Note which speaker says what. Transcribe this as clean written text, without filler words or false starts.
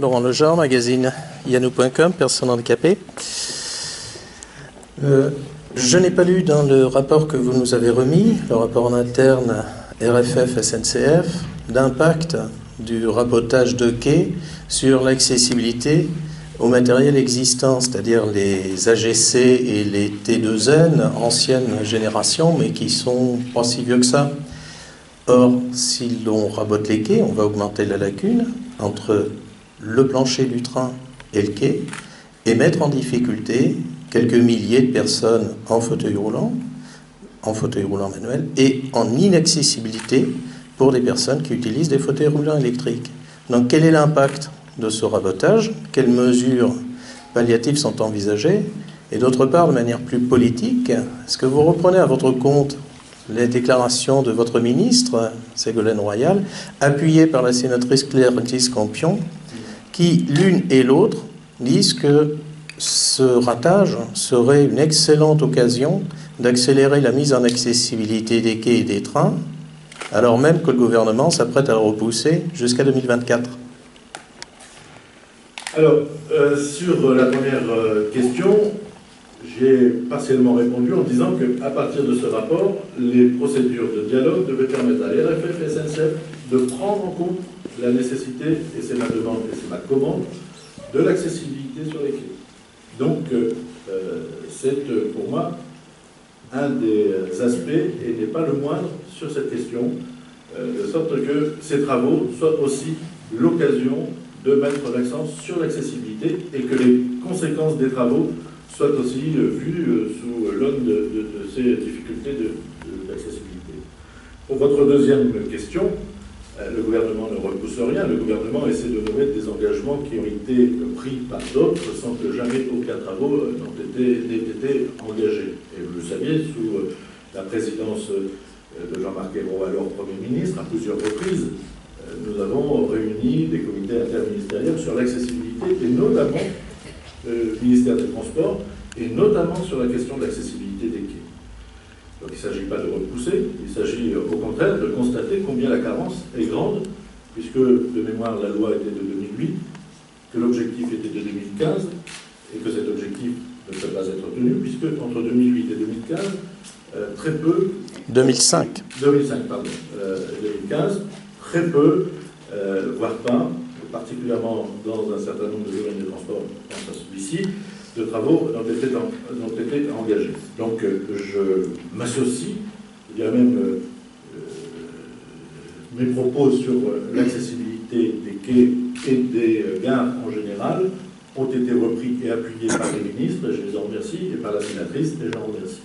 Speaker 1: Laurent Lejean, magazine Yannou.com, personne handicapée. Je n'ai pas lu dans le rapport que vous nous avez remis, le rapport en interne RFF-SNCF, d'impact du rabotage de quai sur l'accessibilité au matériel existant, c'est-à-dire les AGC et les T2N, ancienne génération, mais qui sont pas si vieux que ça. Or, si l'on rabote les quais, on va augmenter la lacune entre le plancher du train et le quai, et mettre en difficulté quelques milliers de personnes en fauteuil roulant manuel, et en inaccessibilité pour des personnes qui utilisent des fauteuils roulants électriques. Donc quel est l'impact de ce rabotage? Quelles mesures palliatives sont envisagées? Et d'autre part, de manière plus politique, est-ce que vous reprenez à votre compte les déclarations de votre ministre, Ségolène Royal, appuyées par la sénatrice Claire Campion, qui, l'une et l'autre, disent que ce ratage serait une excellente occasion d'accélérer la mise en accessibilité des quais et des trains, alors même que le gouvernement s'apprête à le repousser jusqu'à 2024.
Speaker 2: Alors, sur la première question, j'ai partiellement répondu en disant qu'à partir de ce rapport, les procédures de dialogue devaient permettre à l'RFF et SNCF de prendre en compte la nécessité, et c'est ma demande et c'est ma commande, de l'accessibilité sur les quais. Donc, c'est pour moi un des aspects, et n'est pas le moindre, sur cette question, de sorte que ces travaux soient aussi l'occasion de mettre l'accent sur l'accessibilité et que les conséquences des travaux soient aussi vues sous l'aune de ces difficultés d'accessibilité. Pour votre deuxième question, le gouvernement ne repousse rien, le gouvernement essaie de nommer des engagements qui ont été pris par d'autres sans que jamais aucun travaux n'ait été engagé. Et vous le saviez, sous la présidence de Jean-Marc Ayrault, alors Premier ministre, à plusieurs reprises, nous avons réuni des comités interministériels sur l'accessibilité, et notamment le ministère des Transports, et notamment sur la question de l'accessibilité des quais. Donc il ne s'agit pas de repousser, il s'agit au contraire de constater combien la carence est grande, puisque de mémoire la loi était de 2008, que l'objectif était de 2015, et que cet objectif ne peut pas être tenu, puisque entre 2008 et 2015, très peu... 2005, pardon. 2015, très peu, voire pas, particulièrement dans un certain nombre de domaines de transport, je pense à celui-ci, de travaux ont été engagés. Donc je m'associe, je dirais même mes propos sur l'accessibilité des quais et des gares en général ont été repris et appuyés par les ministres, et je les en remercie, et par la sénatrice, et je l'en remercie.